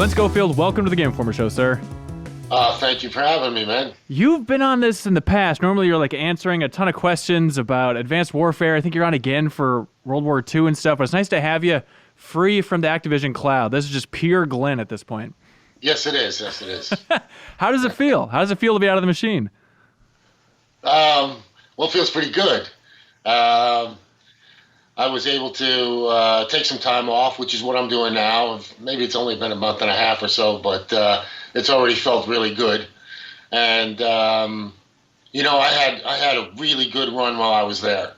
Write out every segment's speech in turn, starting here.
Glen Schofield, welcome to the Game Informer Show, sir. Thank you for having me, man. You've been on this in the past. Normally you're like answering a ton of questions about advanced warfare. I think you're on again for World War II and stuff, but it's nice to have you free from the Activision cloud. This is just pure Glen at this point. Yes, it is. Yes, it is. How does it feel? How does it feel to be out of the machine? Well, it feels pretty good. I was able to take some time off, which is what I'm doing now. Maybe it's only been a month and a half or so, but it's already felt really good. And I had a really good run while I was there.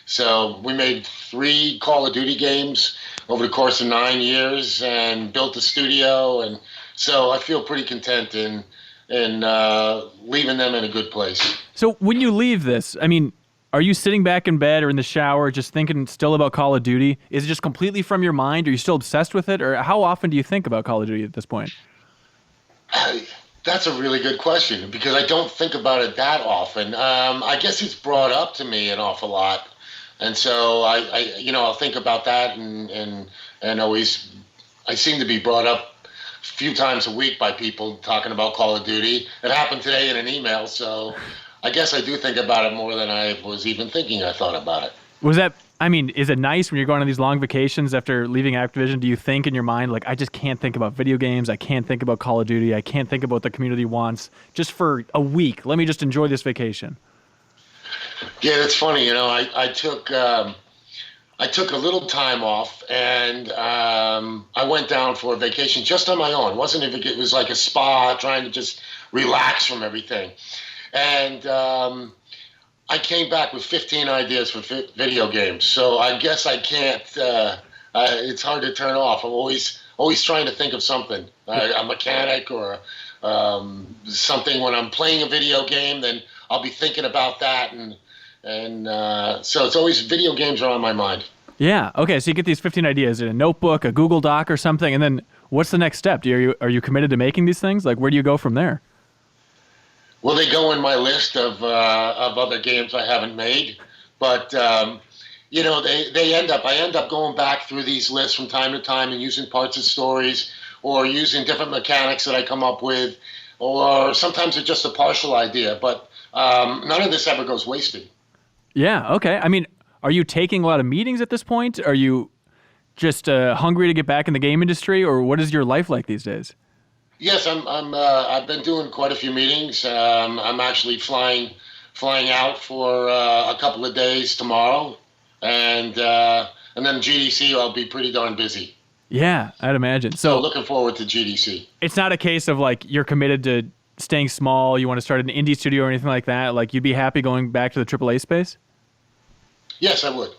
So we made 3 Call of Duty games over the course of 9 years and built a studio, and so I feel pretty content in leaving them in a good place. So when you leave this, I mean, are you sitting back in bed or in the shower just thinking still about Call of Duty? Is it just completely from your mind? Are you still obsessed with it? Or how often do you think about Call of Duty at this point? That's a really good question because I don't think about it that often. I guess it's brought up to me an awful lot. And so I'll think about that and always, I seem to be brought up a few times a week by people talking about Call of Duty. It happened today in an email, so I guess I do think about it more than I was even thinking I thought about it. Is it nice when you're going on these long vacations after leaving Activision? Do you think in your mind, like, I just can't think about video games, I can't think about Call of Duty, I can't think about what the community wants, just for a week, let me just enjoy this vacation? Yeah, that's funny. I took a little time off, and I went down for a vacation just on my own. It was like a spa, trying to just relax from everything. And I came back with 15 ideas for video games. So I guess I can't. It's hard to turn off. I'm always trying to think of something. A mechanic or something. When I'm playing a video game, then I'll be thinking about that, and so it's always video games are on my mind. Yeah. Okay. So you get these 15 ideas in a notebook, a Google Doc, or something, and then what's the next step? Are you committed to making these things? Like, where do you go from there? Well, they go in my list of other games I haven't made, but I end up going back through these lists from time to time and using parts of stories or using different mechanics that I come up with, or sometimes it's just a partial idea. But none of this ever goes wasted. Yeah. Okay. I mean, are you taking a lot of meetings at this point? Are you just hungry to get back in the game industry, or what is your life like these days? Yes, I've been doing quite a few meetings. I'm actually flying out for a couple of days tomorrow, and then GDC I'll be pretty darn busy. Yeah, I'd imagine. So looking forward to GDC. It's not a case of like you're committed to staying small. You want to start an indie studio or anything like that. Like you'd be happy going back to the AAA space. Yes, I would.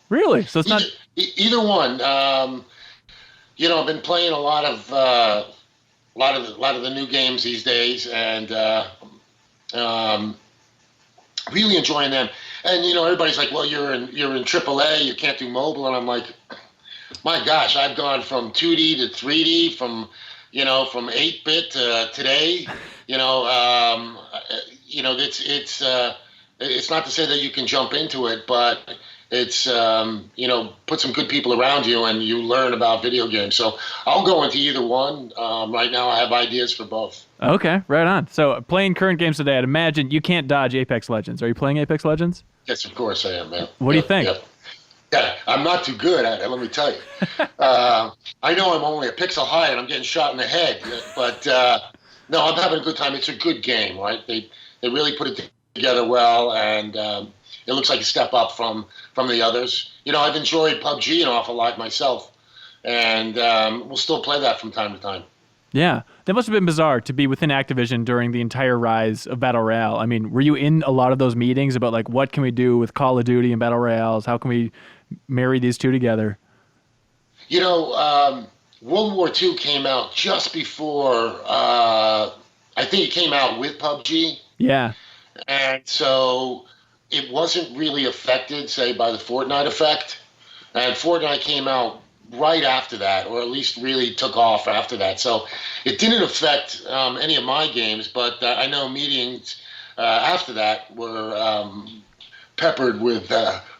Really? So it's not either one. I've been playing a lot of the new games these days, and really enjoying them. And everybody's like, "Well, you're in AAA, you can't do mobile," and I'm like, "My gosh, I've gone from 2D to 3D, from 8-bit to today. It's not to say that you can jump into it, but it's, put some good people around you and you learn about video games. So I'll go into either one. Right now I have ideas for both. Okay, right on. So playing current games today, I'd imagine you can't dodge Apex Legends. Are you playing Apex Legends? Yes, of course I am, man. What do you think? Yeah, I'm not too good at it, let me tell you. I know I'm only a pixel high and I'm getting shot in the head, but no, I'm having a good time. It's a good game, right? They really put it together well, and it looks like a step up from the others. I've enjoyed PUBG an awful lot myself, and we'll still play that from time to time. Yeah, that must have been bizarre to be within Activision during the entire rise of Battle Royale. I mean, were you in a lot of those meetings about like what can we do with Call of Duty and Battle Royales? How can we marry these two together? World War II came out just before, I think it came out with PUBG. Yeah. And so it wasn't really affected, say, by the Fortnite effect. And Fortnite came out right after that, or at least really took off after that. So it didn't affect any of my games, but I know meetings after that were peppered with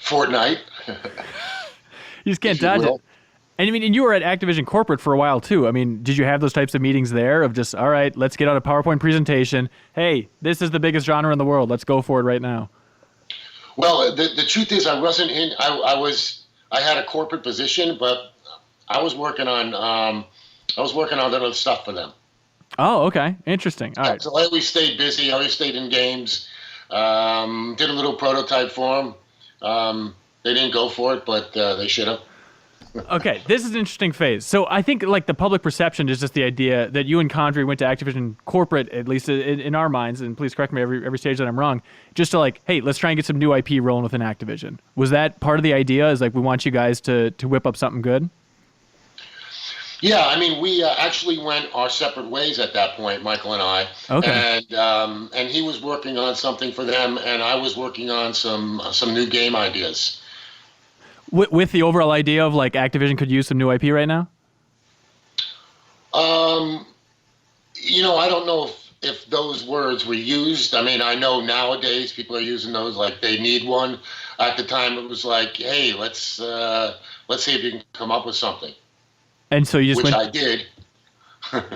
Fortnite. You just can't dodge it. And I mean, and you were at Activision corporate for a while too. I mean, did you have those types of meetings there of just, all right, let's get out a PowerPoint presentation. Hey, this is the biggest genre in the world. Let's go for it right now. Well, the truth is, I wasn't in. I had a corporate position, but I was working on other stuff for them. Oh, okay, interesting. All right. So I always stayed busy. I always stayed in games. Did a little prototype for them. They didn't go for it, but they should have. Okay, this is an interesting phase. So I think like the public perception is just the idea that you and Condrey went to Activision corporate, at least in our minds, and please correct me every stage that I'm wrong, just to like, hey, let's try and get some new IP rolling within Activision. Was that part of the idea? Is like we want you guys to whip up something good? Yeah, I mean, we actually went our separate ways at that point, Michael and I. Okay. And he was working on something for them, and I was working on some new game ideas. With the overall idea of like Activision could use some new IP right now? I don't know if those words were used. I mean, I know nowadays people are using those like they need one. At the time, it was like, hey, let's see if you can come up with something. And so you just which went, I did.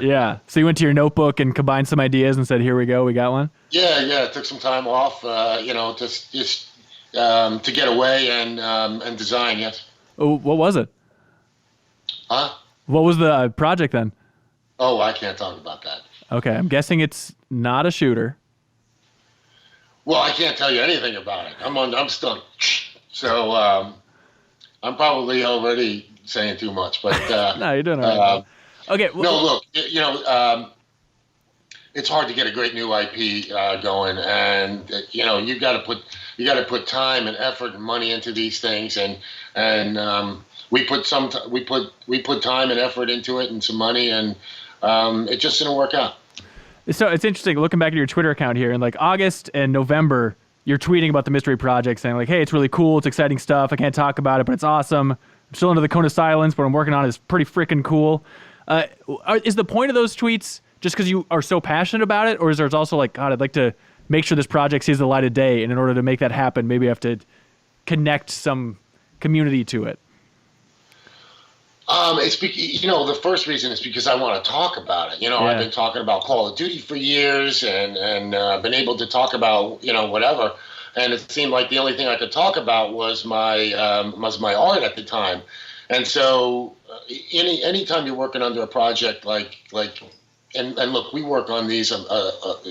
Yeah. So you went to your notebook and combined some ideas and said, here we go, we got one? Yeah. Took some time off, just to get away and design, yes. Oh, what was it? Huh? What was the project then? Oh, I can't talk about that. Okay, I'm guessing it's not a shooter. Well, I can't tell you anything about it. I'm stuck. So I'm probably already saying too much, but No, you're doing all right. Okay. Well, no, look, it's hard to get a great new IP going, and you got to put time and effort and money into these things, and we put time and effort into it and some money, and it just didn't work out. So it's interesting looking back at your Twitter account here in like August and November, you're tweeting about the mystery project saying like, hey, it's really cool. It's exciting stuff. I can't talk about it, but it's awesome. I'm still under the cone of silence. What I'm working on is pretty freaking cool. Is the point of those tweets just because you are so passionate about it? Or is there also like, God, I'd like to make sure this project sees the light of day. And in order to make that happen, maybe I have to connect some community to it. The first reason is because I want to talk about it. Yeah. I've been talking about Call of Duty for years and been able to talk about, whatever. And it seemed like the only thing I could talk about was my art at the time. And so anytime you're working under a project like and look, we work on these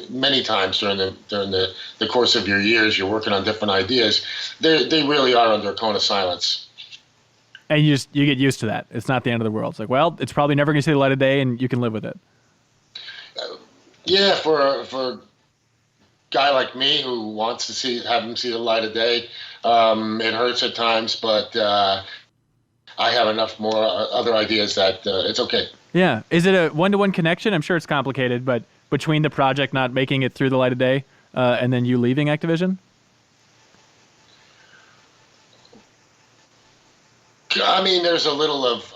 many times during the course of your years. You're working on different ideas. They really are under a cone of silence. And you get used to that. It's not the end of the world. It's like, well, it's probably never going to see the light of day, and you can live with it. Yeah, for a guy like me who wants to have them see the light of day, it hurts at times, but I have enough more other ideas that it's okay. Yeah. Is it a one-to-one connection? I'm sure it's complicated, but between the project not making it through the light of day and then you leaving Activision? I mean, there's a little of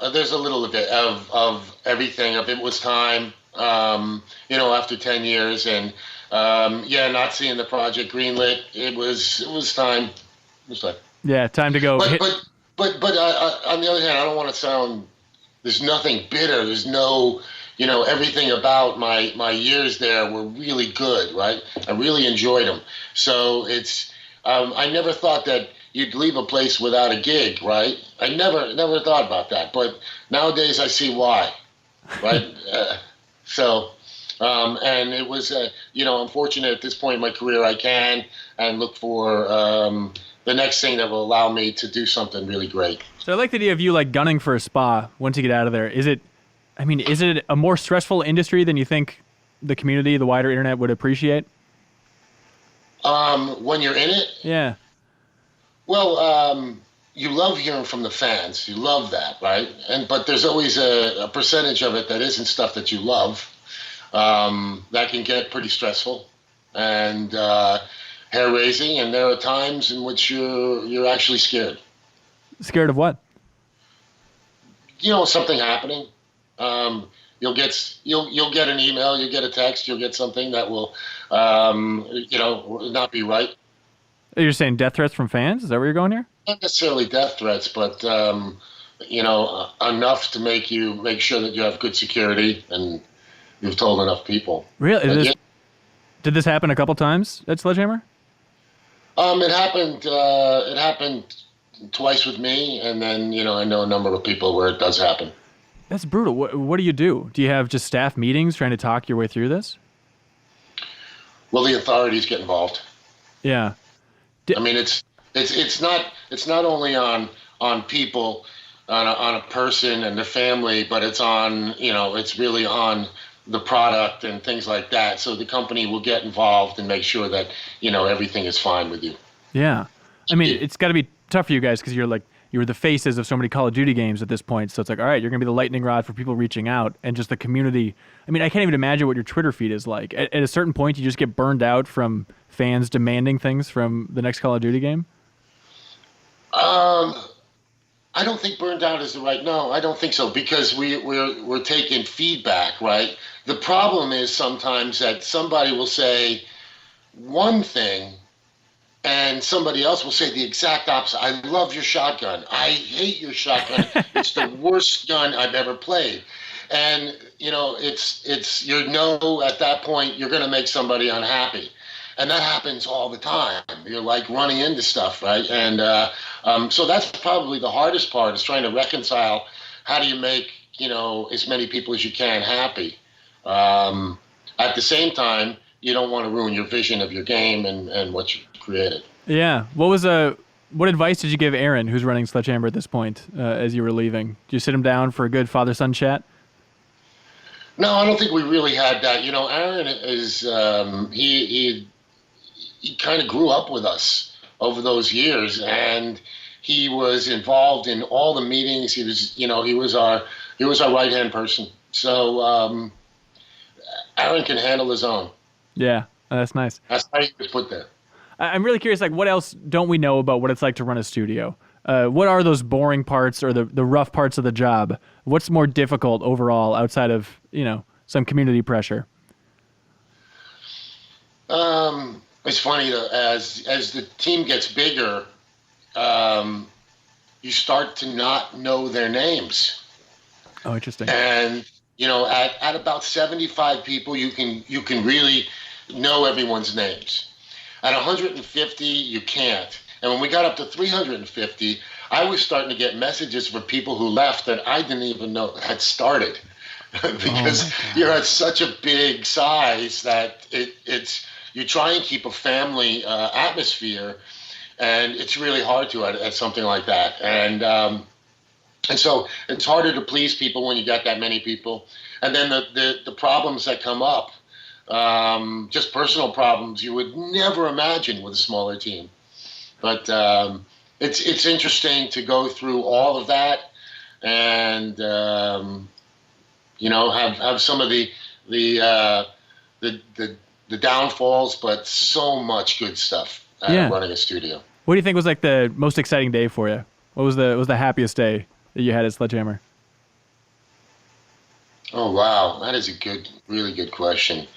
everything. It was time, after 10 years, and not seeing the project greenlit. It was time. It was time. Yeah, time to go. But on the other hand, I don't want to sound. There's nothing bitter. There's no, everything about my years there were really good, right? I really enjoyed them. So it's. I never thought that you'd leave a place without a gig, right? I never thought about that, but nowadays I see why, right? And it was, I'm fortunate at this point in my career I can and look for the next thing that will allow me to do something really great. So I like the idea of you like gunning for a spa once you get out of there. Is it a more stressful industry than you think the community, the wider internet would appreciate? When you're in it? Yeah. Well, you love hearing from the fans. You love that, right? But there's always a percentage of it that isn't stuff that you love. That can get pretty stressful and hair-raising, and there are times in which you're actually scared. Scared of what? Something happening. You'll get an email, you'll get a text, you'll get something that will, not be right. You're saying death threats from fans? Is that where you're going here? Not necessarily death threats, but enough to make sure that you have good security and you've told enough people. Really? But yeah, Did this happen a couple times at Sledgehammer? it happened. It happened twice with me, and then I know a number of people where it does happen. That's brutal. What do you do? Do you have just staff meetings trying to talk your way through this? Well, the authorities get involved. Yeah. I mean, it's not only on people, on a person and the family, but it's on it's really on the product and things like that. So the company will get involved and make sure that everything is fine with you. Yeah. I mean, it's got to be tough for you guys because you were the faces of so many Call of Duty games at this point. So it's like, all right, you're going to be the lightning rod for people reaching out and just the community. I mean, I can't even imagine what your Twitter feed is like. At a certain point, you just get burned out from fans demanding things from the next Call of Duty game. I don't think burned out is the right. No, I don't think so, because we're taking feedback, right? The problem is sometimes that somebody will say one thing and somebody else will say the exact opposite. I love your shotgun. I hate your shotgun. It's the worst gun I've ever played. And it's at that point you're going to make somebody unhappy. And that happens all the time. You're like running into stuff, right? And so that's probably the hardest part, is trying to reconcile how do you make as many people as you can happy. At the same time, you don't want to ruin your vision of your game and what you created. Yeah. What advice did you give Aaron, who's running Sledgehammer at this point, as you were leaving? Did you sit him down for a good father-son chat? No, I don't think we really had that. Aaron is he kind of grew up with us over those years, and he was involved in all the meetings. He was our right-hand person. So Aaron can handle his own. Yeah, that's nice. That's how he was put there. I'm really curious, like, what else don't we know about what it's like to run a studio? What are those boring parts or the rough parts of the job? What's more difficult overall outside of, some community pressure? It's funny, as the team gets bigger, you start to not know their names. Oh, interesting. And at about 75 people, you can really know everyone's names. At 150, you can't. And when we got up to 350, I was starting to get messages from people who left that I didn't even know had started, because you're at such a big size that you try and keep a family atmosphere, and it's really hard to at something like that. And so it's harder to please people when you got that many people. And then the problems that come up, just personal problems you would never imagine with a smaller team. But it's interesting to go through all of that, and have some of the downfalls, but so much good stuff running a studio. What do you think was like the most exciting day for you? What was the happiest day that you had at Sledgehammer? Oh, wow. That is a really good question.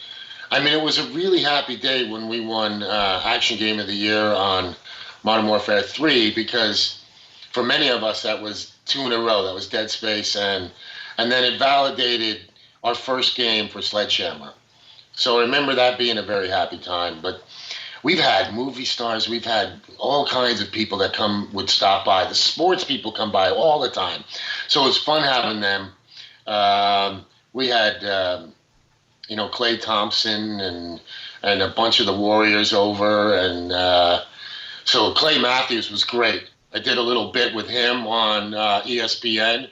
I mean, it was a really happy day when we won Action Game of the Year on Modern Warfare 3, because for many of us, that was 2 in a row. That was Dead Space, and then it validated our first game for Sledgehammer. So I remember that being a very happy time. But we've had movie stars, we've had all kinds of people that would stop by. The sports people come by all the time. So it's fun having them. We had, Klay Thompson and a bunch of the Warriors over. And so Clay Matthews was great. I did a little bit with him on ESPN,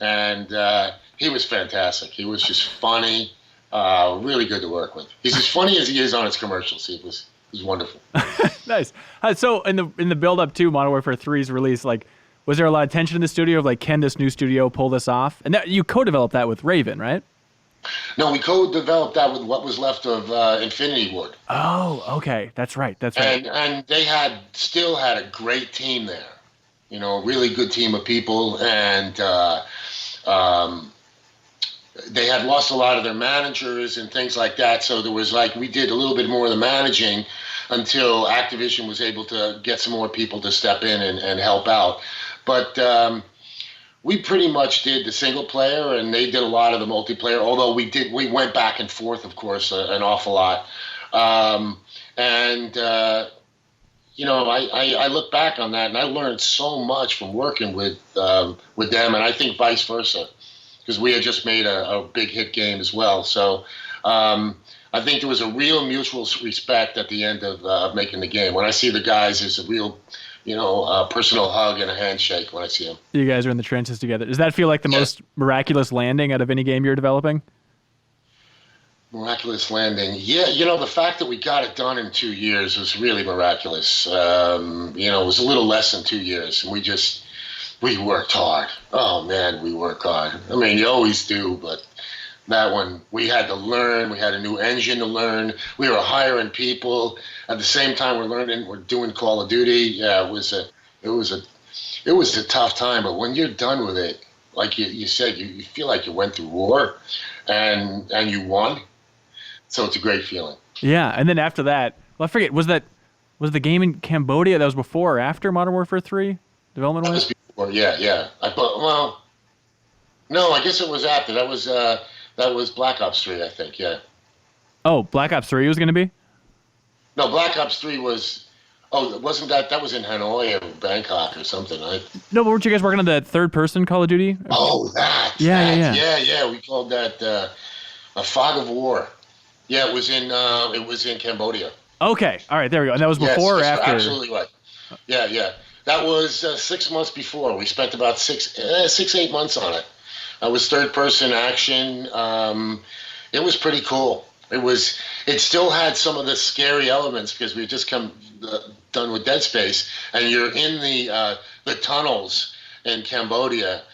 and he was fantastic. He was just funny, really good to work with. He's as funny as he is on his commercials. He was wonderful. Nice. So in the build up to Modern Warfare 3's release, like, was there a lot of tension in the studio of like, can this new studio pull this off? And you co-developed that with Raven, right? No, we co-developed that with what was left of Infinity Ward. Oh, okay. That's right. And they still had a great team there. A really good team of people, and they had lost a lot of their managers and things like that. So there was we did a little bit more of the managing until Activision was able to get some more people to step in and help out. But we pretty much did the single player, and they did a lot of the multiplayer. Although we went back and forth, of course, an awful lot. And I look back on that, and I learned so much from working with them, and I think vice versa, because we had just made a big hit game as well. So I think there was a real mutual respect at the end of making the game. When I see the guys, there's a real, personal hug and a handshake when I see them. You guys are in the trenches together. Does that feel like the most miraculous landing out of any game you're developing? Miraculous landing. Yeah, the fact that we got it done in 2 years was really miraculous. It was a little less than 2 years, and we worked hard. Oh, man, we work hard. I mean, you always do, but that one, we had to learn. We had a new engine to learn. We were hiring people. At the same time, we're doing Call of Duty. Yeah, it was a tough time, but when you're done with it, like you said, you feel like you went through war and you won. So it's a great feeling. Yeah, and then after that, well, I forget, was the game in Cambodia? That was before or after Modern Warfare 3, development-wise? That was before, yeah. No, I guess it was after. That was Black Ops 3, I think, yeah. Oh, Black Ops 3 was going to be? No, Black Ops 3 was... Oh, wasn't that was in Hanoi or Bangkok or something, right? No, but weren't you guys working on the third-person Call of Duty? Oh, that. Yeah. We called that a Fog of War. Yeah, it was in Cambodia. Okay, all right, there we go. And that was before or after? Absolutely right. Yeah. That was 6 months before. We spent about 8 months on it. It was third-person action. It was pretty cool. It still had some of the scary elements because we just done with Dead Space, and you're in the tunnels in Cambodia.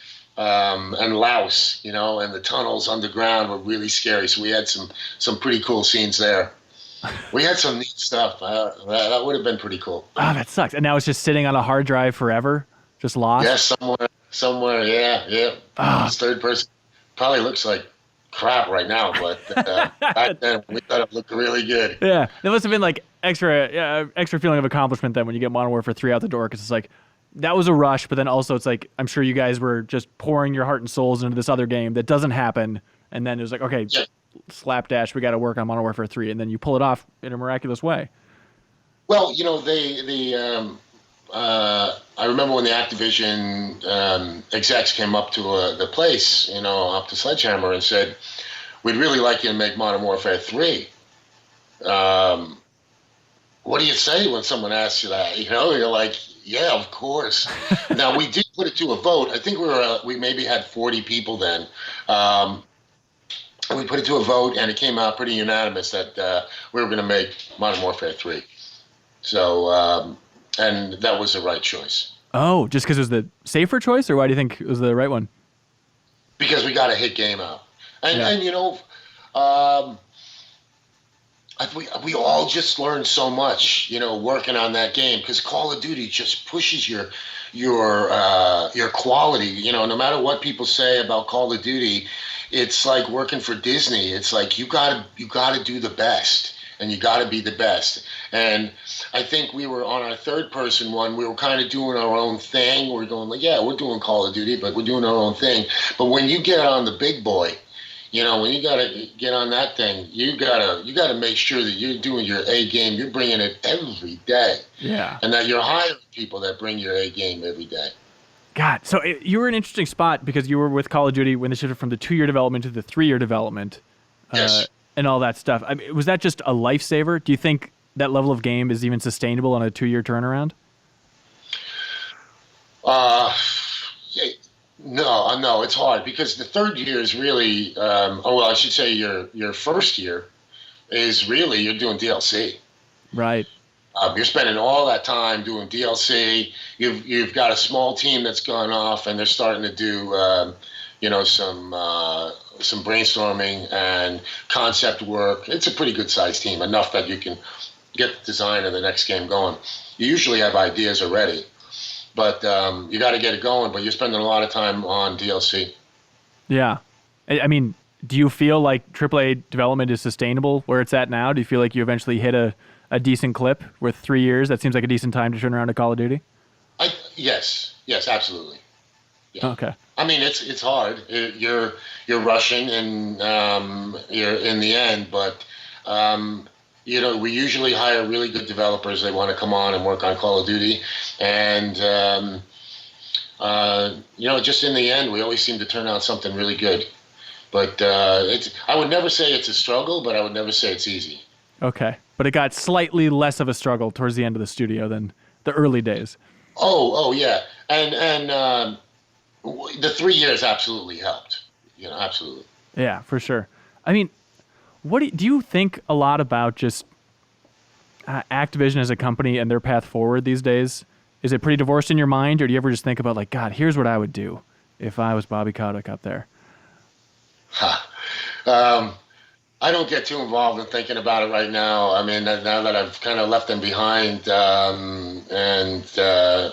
And Laos, and the tunnels underground were really scary. So we had some pretty cool scenes there. We had some neat stuff. That would have been pretty cool. Oh, that sucks. And now it's just sitting on a hard drive forever, just lost? Yeah, somewhere, yeah. It's third person. Probably looks like crap right now, but back then we thought it looked really good. Yeah, there must have been like extra feeling of accomplishment then when you get Modern Warfare 3 out the door, because it's like, that was a rush, but then also it's like, I'm sure you guys were just pouring your heart and souls into this other game that doesn't happen, and then it was like, okay, slapdash, we got to work on Modern Warfare 3, and then you pull it off in a miraculous way. Well, I remember when the Activision execs came up to the place, up to Sledgehammer, and said, we'd really like you to make Modern Warfare 3. What do you say when someone asks you that? You're like, yeah, of course. Now, we did put it to a vote. I think we maybe had 40 people then. We put it to a vote, and it came out pretty unanimous that we were going to make Modern Warfare 3. So, and that was the right choice. Oh, just because it was the safer choice, or why do you think it was the right one? Because we got a hit game out. And we all just learned so much, working on that game, because Call of Duty just pushes your quality. No matter what people say about Call of Duty, it's like working for Disney. It's like you gotta do the best, and you gotta be the best. And I think we were on our third person one. We were kind of doing our own thing. We're going like, yeah, we're doing Call of Duty, but we're doing our own thing. But when you get on the big boy, when you gotta get on that thing, you gotta make sure that you're doing your A game. You're bringing it every day. Yeah. And that you're hiring people that bring your A game every day. God, so you were in an interesting spot because you were with Call of Duty when they shifted from the 2-year development to the 3-year development. Yes. And all that stuff. I mean, was that just a lifesaver? Do you think that level of game is even sustainable on a 2-year turnaround? No, it's hard because the third year is really, I should say your first year is really, you're doing DLC. Right. You're spending all that time doing DLC. You've got a small team that's gone off, and they're starting to do, some brainstorming and concept work. It's a pretty good sized team, enough that you can get the design of the next game going. You usually have ideas already, but you got to get it going. But you're spending a lot of time on DLC. Yeah, I mean, do you feel like AAA development is sustainable where it's at now? Do you feel like you eventually hit a decent clip with 3 years? That seems like a decent time to turn around a Call of Duty. Yes, absolutely. Yeah. Okay. I mean, it's hard. You're rushing, and you're in the end. But we usually hire really good developers. They want to come on and work on Call of Duty, and just in the end, we always seem to turn out something really good. But I would never say it's a struggle, but I would never say it's easy. Okay, but it got slightly less of a struggle towards the end of the studio than the early days. Oh yeah, and the 3 years absolutely helped. Absolutely. Yeah, for sure. I mean, what do you think a lot about just Activision as a company and their path forward these days? Is it pretty divorced in your mind, or do you ever just think about like, God, here's what I would do if I was Bobby Kotick up there? I don't get too involved in thinking about it right now. I mean, now that I've kind of left them behind, and they're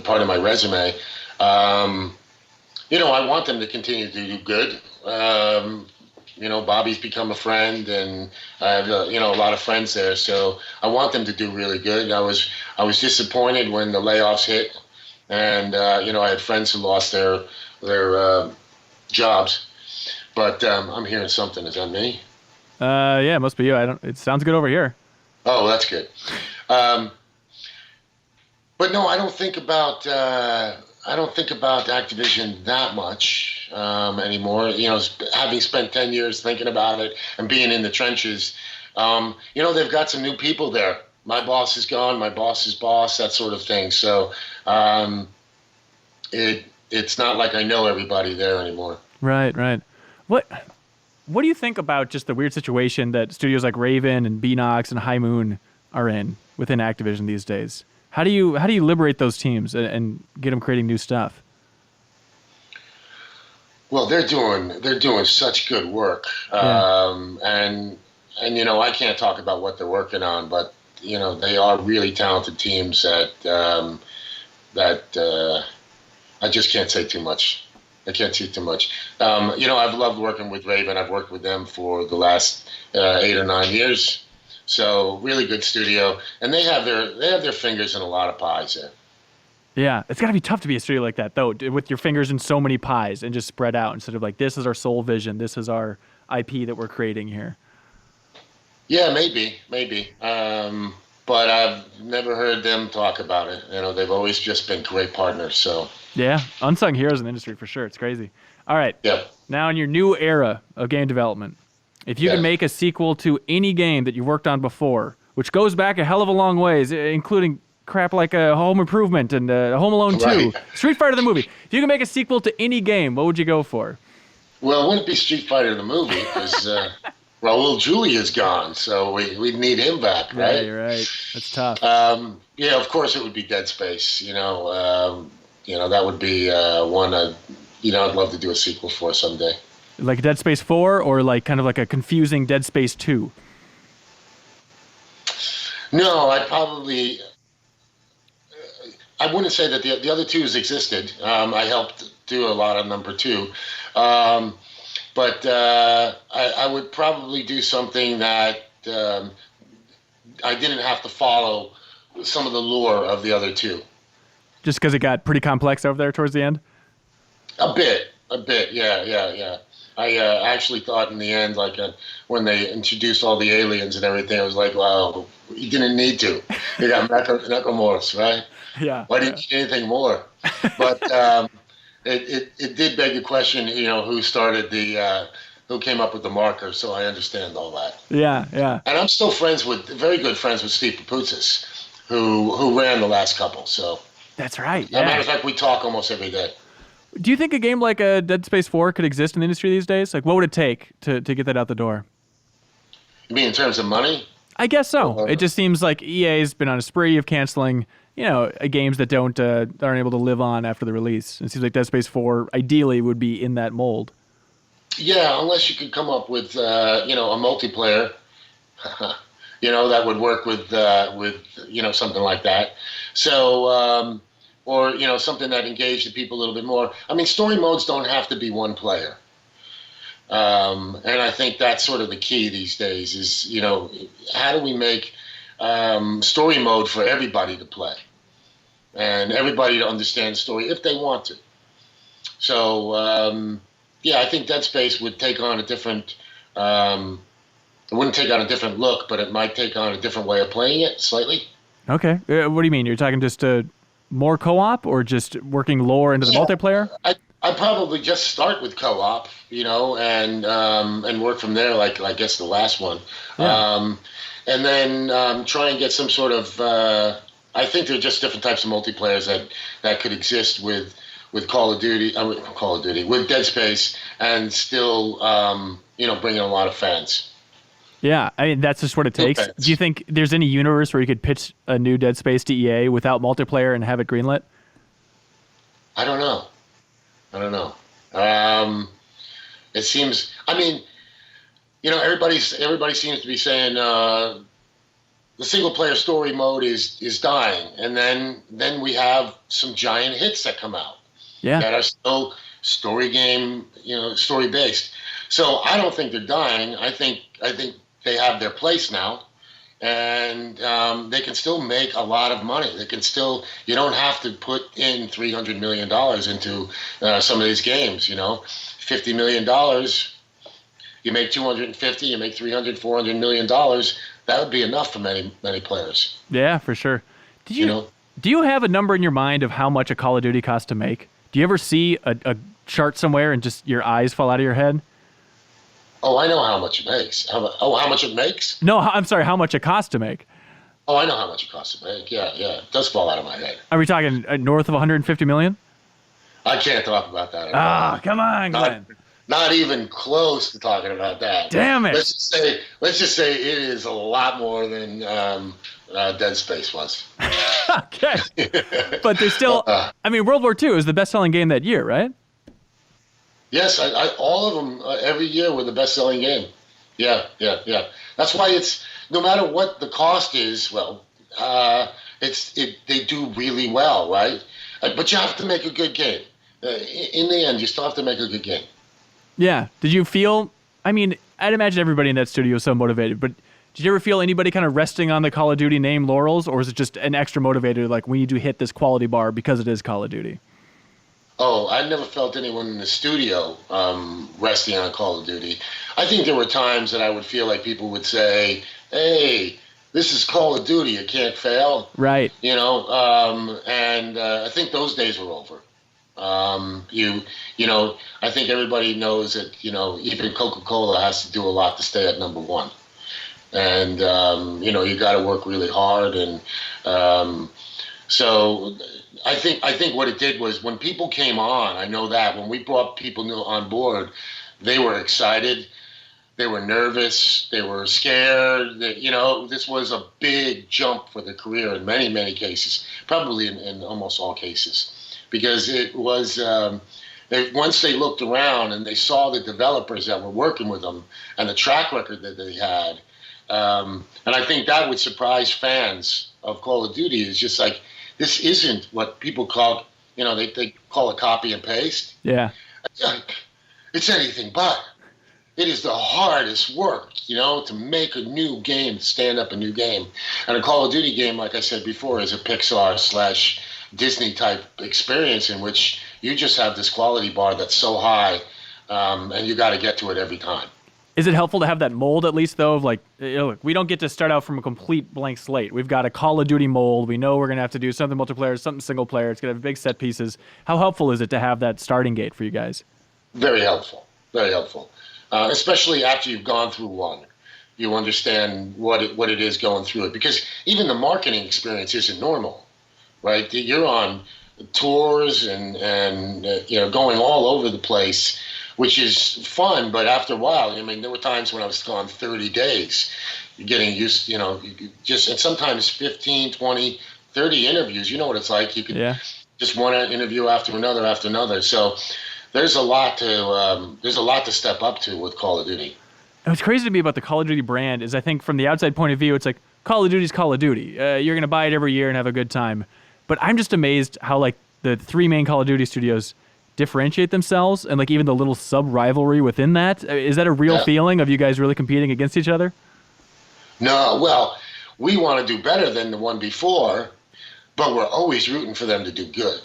part of my resume. I want them to continue to do good. Bobby's become a friend, and I have a lot of friends there. So I want them to do really good. I was disappointed when the layoffs hit, and I had friends who lost their jobs. But I'm hearing something. Is that me? Yeah, it must be you. It sounds good over here. Oh, that's good. But no, I don't think about Activision that much anymore. Having spent 10 years thinking about it and being in the trenches, they've got some new people there. My boss is gone. My boss's boss, that sort of thing. So it's not like I know everybody there anymore. Right. What do you think about just the weird situation that studios like Raven and Beanox and High Moon are in within Activision these days? How do you liberate those teams and get them creating new stuff? Well, they're doing such good work, and I can't talk about what they're working on, but they are really talented teams that I just can't say too much. I can't see too much. I've loved working with Raven. I've worked with them for the last 8 or 9 years. So really good studio, and they have their fingers in a lot of pies there. Yeah, it's got to be tough to be a studio like that, though, with your fingers in so many pies and just spread out instead of like, this is our sole vision, this is our IP that we're creating here. Yeah, maybe. But I've never heard them talk about it. They've always just been great partners. So yeah, unsung heroes in the industry for sure. It's crazy. All right. Yeah. Now in your new era of game development, if you could make a sequel to any game that you worked on before, which goes back a hell of a long ways, including crap like Home Improvement and Home Alone 2, Right. Street Fighter the movie. If you could make a sequel to any game, what would you go for? Well, it wouldn't be Street Fighter the movie because Raul Julia's gone, so we'd need him back, right? Right. That's tough. Yeah, of course it would be Dead Space. That would be one I'd love to do a sequel for someday. Like Dead Space 4 or like kind of like a confusing Dead Space 2? No, I wouldn't say that the other twos existed. I helped do a lot of number 2. But I would probably do something that I didn't have to follow some of the lore of the other 2. Just because it got pretty complex over there towards the end? A bit, yeah. I actually thought in the end, like when they introduced all the aliens and everything, I was like, wow, you didn't need to. You got necromorphs, right? Yeah. Why didn't you need anything more? But it did beg the question, who started who came up with the marker, so I understand all that. Yeah. And I'm still very good friends with Steve Papoutsis, who ran the last couple, so. That's right. As a matter of fact, we talk almost every day. Do you think a game like Dead Space 4 could exist in the industry these days? Like, what would it take to get that out the door? You mean in terms of money? I guess so. It just seems like EA's been on a spree of canceling, games that aren't able to live on after the release. It seems like Dead Space 4 ideally would be in that mold. Yeah, unless you could come up with a multiplayer, that would work with something like that. So. Or something that engaged the people a little bit more. I mean, story modes don't have to be one player, and I think that's sort of the key these days. Is how do we make story mode for everybody to play, and everybody to understand the story if they want to. So I think Dead Space would take on a different. It wouldn't take on a different look, but it might take on a different way of playing it slightly. Okay. What do you mean? You're talking just more co-op or just working lore into the Yeah, multiplayer? I'd probably just start with co-op, and work from there. Like I guess the last one, Yeah. and then try and get some sort of. I think there are just different types of multiplayers that could exist with Call of Duty. Call of Duty with Dead Space, and still bring in a lot of fans. Yeah, I mean that's just what it Still takes. fans. Do you think there's any universe where you could pitch a new Dead Space to EA without multiplayer and have it greenlit? I don't know. I don't know. It seems. I mean, everybody seems to be saying the single player story mode is dying, and then we have some giant hits that come out Yeah. that are still story based. So I don't think they're dying. I think they have their place now, and they can still make a lot of money. They can still. You don't have to put in $300 million into some of these games. $50 million. You make 250. You make 300, $400 million. That would be enough for many players. Yeah, for sure. Did You you know. do you have a number in your mind of how much a Call of Duty costs to make? Do you ever see a chart somewhere and just your eyes fall out of your head? Oh, I know how much it makes. How much it makes? No, I'm sorry, how much it costs to make? Oh, I know how much it costs to make. Yeah. It does fall out of my head. Are we talking north of 150 million? I can't talk about that at all. Ah, come on, Glenn. Not even close to talking about that. Damn it. Let's just say it is a lot more than Dead Space was. Okay. But there's still, I mean, World War II is the best-selling game that year, right? Yes, all of them every year were the best-selling game. Yeah. That's why it's no matter what the cost is. Well, they do really well, right? But you have to make a good game. In the end, you still have to make a good game. Yeah. Did you feel, I mean, I'd imagine everybody in that studio is so motivated, but did you ever feel anybody kind of resting on the Call of Duty name laurels, or is it just an extra motivator, like we need to hit this quality bar because it is Call of Duty? Oh, I never felt anyone in the studio resting on Call of Duty. I think there were times that I would feel like people would say, "Hey, this is Call of Duty. It can't fail." Right. And I think those days were over. I think everybody knows that even Coca-Cola has to do a lot to stay at number one, and you got to work really hard, and so. I think what it did was when people came on, I know that when we brought people on board, they were excited, they were nervous, they were scared. This was a big jump for their career in many cases, probably in almost all cases, because it was once they looked around and they saw the developers that were working with them and the track record that they had, and I think that would surprise fans of Call of Duty. Is just like. This isn't what people call, they call it copy and paste. Yeah. It's anything but. It is the hardest work, to make a new game, stand up a new game. And a Call of Duty game, like I said before, is a Pixar/Disney type experience in which you just have this quality bar that's so high, and you got to get to it every time. Is it helpful to have that mold at least, though? Of like, look, we don't get to start out from a complete blank slate. We've got a Call of Duty mold. We know we're going to have to do something multiplayer, something single player. It's going to have big set pieces. How helpful is it to have that starting gate for you guys? Very helpful. Very helpful. Especially after you've gone through one. You understand what it is going through it. Because even the marketing experience isn't normal, right? You're on tours and going all over the place, which is fun, but after a while, there were times when I was gone 30 days. You're getting used, and sometimes 15, 20, 30 interviews. You know what it's like. You could just one interview after another. So there's a lot to step up to with Call of Duty. And what's crazy to me about the Call of Duty brand is I think from the outside point of view, it's like Call of Duty's Call of Duty. You're going to buy it every year and have a good time. But I'm just amazed how like the three main Call of Duty studios differentiate themselves and like even the little sub rivalry within that. Is that a real feeling of you guys really competing against each other? No, well, we want to do better than the one before, but we're always rooting for them to do good.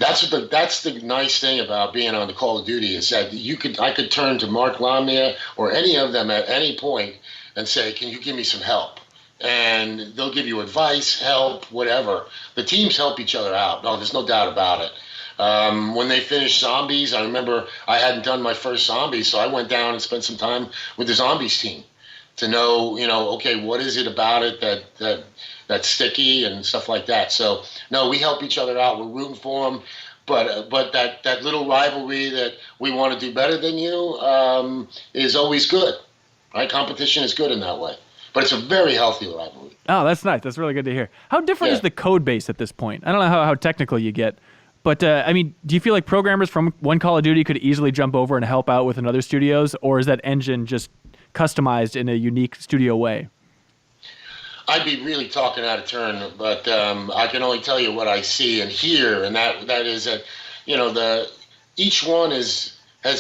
That's the nice thing about being on the Call of Duty is that I could turn to Mark Lamia or any of them at any point and say, "Can you give me some help?" And they'll give you advice, help, whatever. The teams help each other out. No, there's no doubt about it. When they finished zombies, I remember I hadn't done my first zombies, so I went down and spent some time with the zombies team to know, okay, what is it about it that's sticky and stuff like that. So no, we help each other out. We're rooting for them, but that little rivalry that we want to do better than you is always good. Right? Competition is good in that way, but it's a very healthy rivalry. Oh, that's nice. That's really good to hear. How different is the code base at this point? I don't know how technical you get, but I mean, do you feel like programmers from one Call of Duty could easily jump over and help out with another studio's, or is that engine just customized in a unique studio way? I'd be really talking out of turn, but I can only tell you what I see and hear, and that is that each one has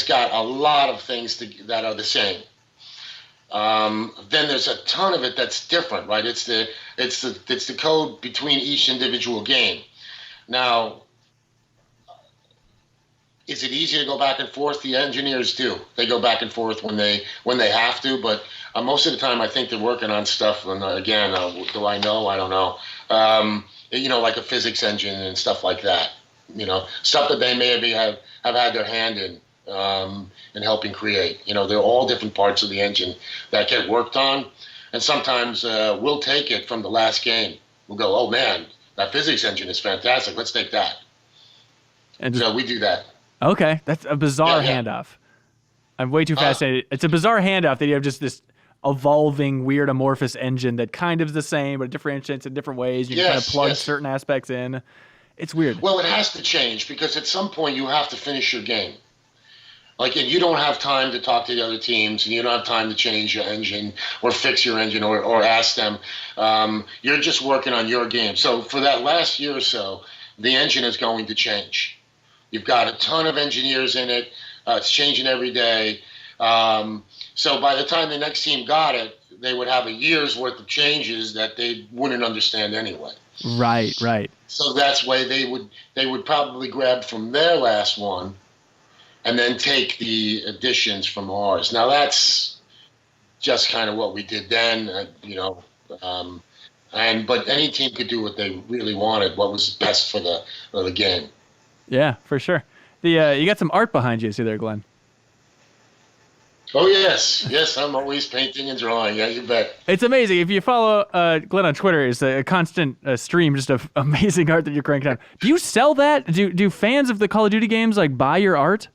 got a lot of things that are the same. Then there's a ton of it that's different, right? It's the code between each individual game. Now, is it easy to go back and forth? The engineers do. They go back and forth when they have to, but most of the time I think they're working on stuff. And again, do I know? I don't know. Like a physics engine and stuff like that. Stuff that they maybe have had their hand in helping create. They're all different parts of the engine that get worked on, and sometimes we'll take it from the last game. We'll go, oh man, that physics engine is fantastic. Let's take that. And so we do that. Okay, that's a bizarre handoff. I'm way too fascinated. It's a bizarre handoff that you have just this evolving, weird, amorphous engine that kind of is the same, but it differentiates in different ways. You can kind of plug certain aspects in. It's weird. Well, it has to change because at some point you have to finish your game. Like, and you don't have time to talk to the other teams, and you don't have time to change your engine or fix your engine or ask them. You're just working on your game. So for that last year or so, the engine is going to change. You've got a ton of engineers in it. It's changing every day. So by the time the next team got it, they would have a year's worth of changes that they wouldn't understand anyway. Right. So that's why they would probably grab from their last one and then take the additions from ours. Now that's just kind of what we did then, but any team could do what they really wanted, what was best for the game. Yeah, for sure. You got some art behind you, I see there, Glenn. Oh, yes, I'm always painting and drawing. Yeah, you bet. It's amazing. If you follow Glenn on Twitter, it's a constant stream just of amazing art that you're cranking out. Do you sell that? Do fans of the Call of Duty games buy your art?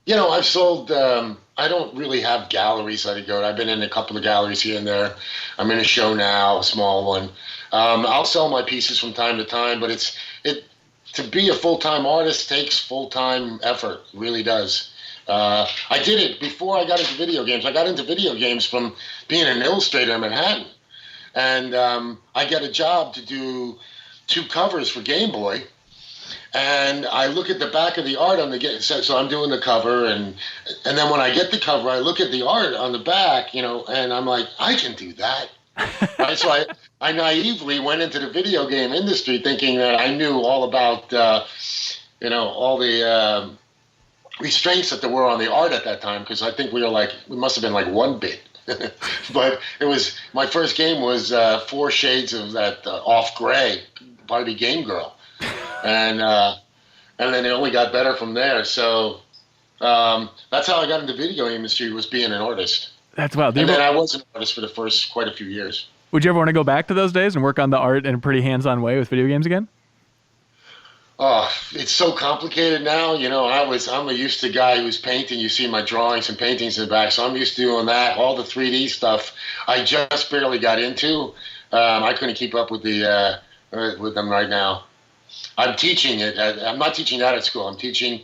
I've sold. I don't really have galleries I go to. I've been in a couple of galleries here and there. I'm in a show now, a small one. I'll sell my pieces from time to time, but to be a full-time artist takes full-time effort. It really does. I did it before I got into video games. I got into video games from being an illustrator in Manhattan. And I got a job to do 2 covers for Game Boy. And I look at the back of the art on the game. So I'm doing the cover. And then when I get the cover, I look at the art on the back, and I'm like, I can do that. Right? So I naively went into the video game industry thinking that I knew all about, all the restraints that there were on the art at that time, because I think we must have been 1 bit. But my first game was 4 shades of that off gray Barbie Game Girl. And then it only got better from there. So that's how I got into the video game industry, was being an artist. That's wild. And then I was an artist for the first quite a few years. Would you ever want to go back to those days and work on the art in a pretty hands-on way with video games again? Oh, it's so complicated now. I'm a used to guy who's painting. You see my drawings and paintings in the back, so I'm used to doing that. All the 3D stuff, I just barely got into. I couldn't keep up with with them right now. I'm teaching it. I'm not teaching that at school. I'm teaching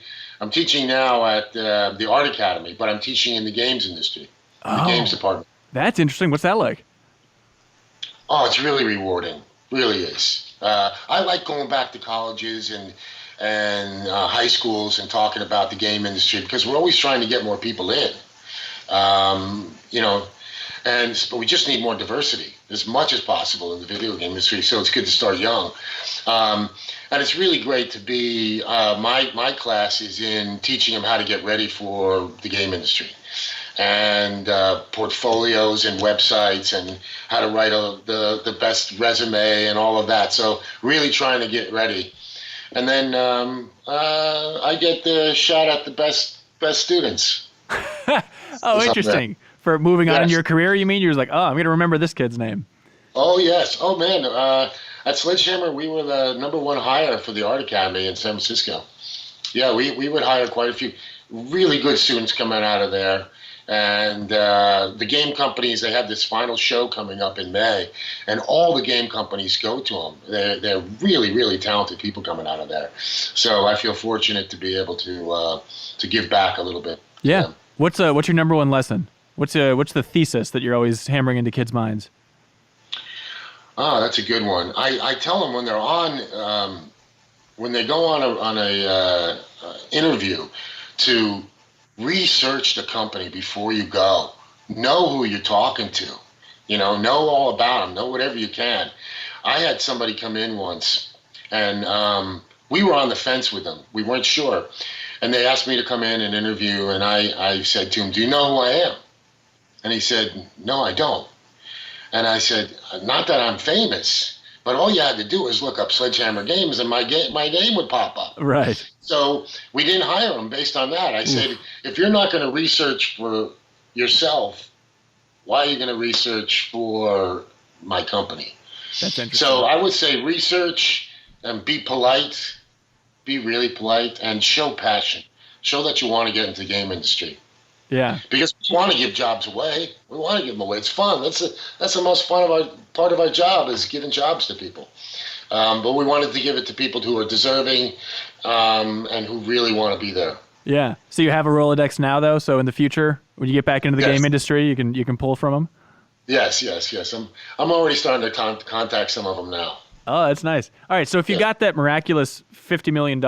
now at the Art Academy, but I'm teaching in the games industry, the games department. That's interesting. What's that like? Oh, it's really rewarding. Really is. I like going back to colleges and high schools and talking about the game industry, because we're always trying to get more people in. but we just need more diversity as much as possible in the video game industry. So it's good to start young. And it's really great to be, my class is in teaching them how to get ready for the game industry, and portfolios and websites, and how to write the best resume and all of that. So really trying to get ready. And then I get the shot at the best students. Oh, interesting. For moving on in your career, you mean? You're like, oh, I'm going to remember this kid's name. Oh, yes. Oh, man. At Sledgehammer, we were the #1 hire for the Art Academy in San Francisco. Yeah, we would hire quite a few really good students coming out of there. And the game companies, they have this final show coming up in May, and all the game companies go to them. They're really, really talented people coming out of there. So I feel fortunate to be able to give back a little bit. Yeah. What's your #1 lesson? What's the thesis that you're always hammering into kids' minds? Oh, that's a good one. I tell them when they're when they go on a interview, to research the company before you go. Know who you're talking to. Know all about them. Know whatever you can. I had somebody come in once, and we were on the fence with them. We weren't sure. And they asked me to come in and interview, and I said to him, "Do you know who I am?" And he said, "No, I don't." And I said, "Not that I'm famous, but all you had to do was look up Sledgehammer Games, and my name would pop up." Right. So we didn't hire him based on that. I said, if you're not going to research for yourself, why are you going to research for my company? That's interesting. So I would say research and be polite, be really polite, and show passion. Show that you want to get into the game industry. Yeah. Because we want to give jobs away. We want to give them away. It's fun. That's the most fun part of our job, is giving jobs to people. But we wanted to give it to people who are deserving, and who really want to be there. Yeah. So you have a Rolodex now, though. So in the future, when you get back into the game industry, you can pull from them. Yes. I'm already starting to contact some of them now. Oh, that's nice. All right. So if you got that miraculous $50 million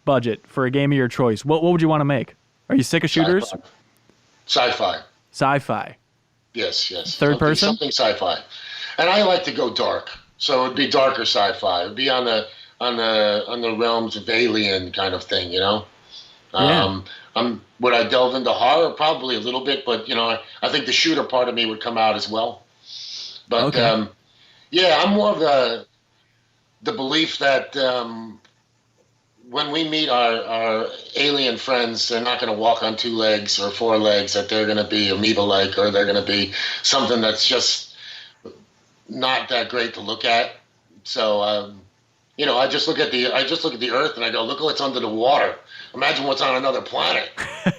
budget for a game of your choice, what would you want to make? Are you sick of shooters? Sci-fi. Sci-fi. Yes. Third person? Something sci-fi. And I like to go dark. So it'd be darker sci-fi. It'd be on the realms of Alien kind of thing, Yeah. Would I delve into horror? Probably a little bit, but I think the shooter part of me would come out as well. But okay. I'm more of the belief that when we meet our alien friends, they're not going to walk on 2 legs or 4 legs, that they're going to be amoeba-like, or they're going to be something that's just not that great to look at. So, I just look at the Earth and I go, look what's under the water. Imagine what's on another planet.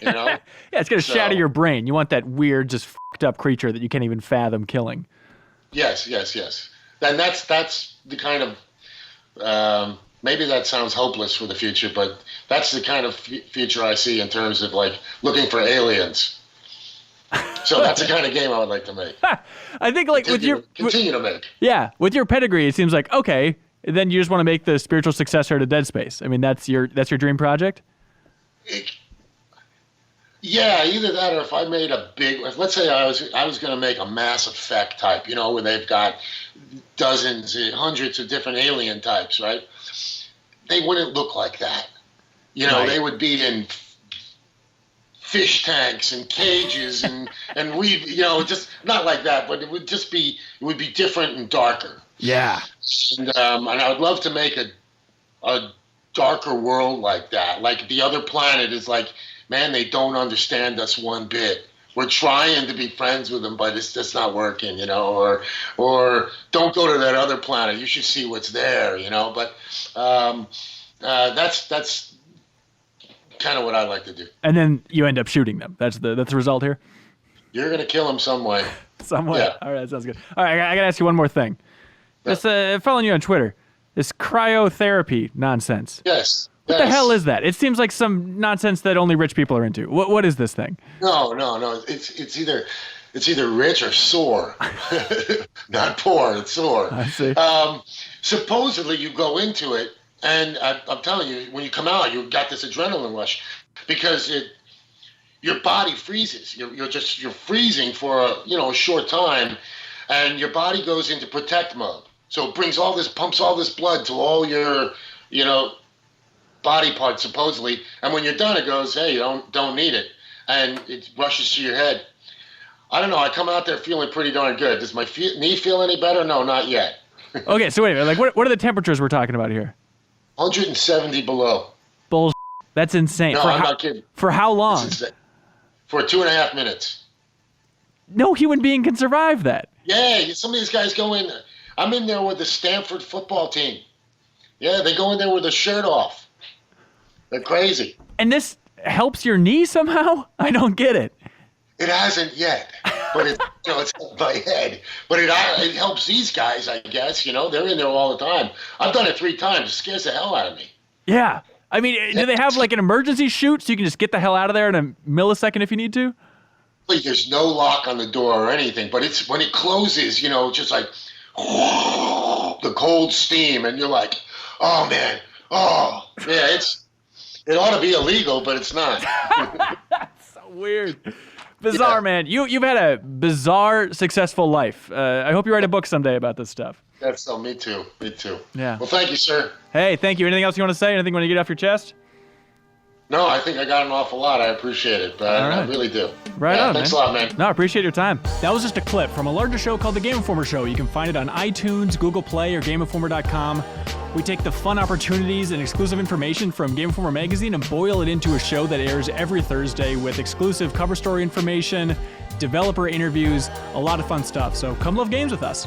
Yeah, it's going to shatter your brain. You want that weird, just fucked up creature that you can't even fathom killing. Yes. And that's the kind of maybe that sounds hopeless for the future, but that's the kind of future I see in terms of like looking for aliens. So that's the kind of game I would like to make. I think continue to make. Yeah, with your pedigree, it seems like okay. Then you just want to make the spiritual successor to Dead Space. I mean, that's your dream project. Yeah, either that, or if I made a big, let's say I was going to make a Mass Effect type, where they've got dozens, hundreds of different alien types, right? They wouldn't look like that. Right. They would be in fish tanks and cages and we, just not like that, but it would be different and darker. Yeah. And I would love to make a darker world like that. Like the other planet is like, man, they don't understand us one bit. We're trying to be friends with them, but it's just not working, or don't go to that other planet. You should see what's there, but that's kind of what I like to do. And then you end up shooting them. That's the result here? You're going to kill them some way. Some way? Yeah. All right, that sounds good. All right, I got to ask you one more thing. Just following you on Twitter, this cryotherapy nonsense. Yes. What the hell is that? It seems like some nonsense that only rich people are into. What is this thing? No. It's either rich or sore. Not poor. It's sore. I see. Supposedly you go into it, and I'm telling you, when you come out, you got this adrenaline rush because your body freezes. You're freezing for a short time, and your body goes into protect mode. So it pumps all this blood to all your body parts supposedly, and when you're done, it goes, hey, you don't need it, and it rushes to your head. I don't know. I come out there feeling pretty darn good. Does my knee feel any better? No, not yet. Okay, so wait a minute. Like, what are the temperatures we're talking about here? 170 below. Bull. That's insane. No, I'm not kidding. For how long? For 2.5 minutes. No human being can survive that. Yeah, some of these guys go in. I'm in there with the Stanford football team. Yeah, they go in there with a shirt off. They're crazy. And this helps your knee somehow? I don't get it. It hasn't yet, but it's my head. But it helps these guys, I guess. They're in there all the time. I've done it 3 times. It scares the hell out of me. Yeah. I mean, do they have like an emergency chute so you can just get the hell out of there in a millisecond if you need to? There's no lock on the door or anything, but it's when it closes, just like the cold steam, and you're like, oh man, yeah, it ought to be illegal, but it's not. That's so weird. Bizarre, man. You've had a bizarre, successful life. I hope you write a book someday about this stuff. Me too. Yeah. Well, thank you, sir. Hey, thank you. Anything else you want to say? Anything you want to get off your chest? No, I think I got an awful lot. I appreciate it, but I really do. Right on, thanks a lot, man. No, I appreciate your time. That was just a clip from a larger show called The Game Informer Show. You can find it on iTunes, Google Play, or GameInformer.com. We take the fun opportunities and exclusive information from Game Informer magazine and boil it into a show that airs every Thursday with exclusive cover story information, developer interviews, a lot of fun stuff. So come love games with us.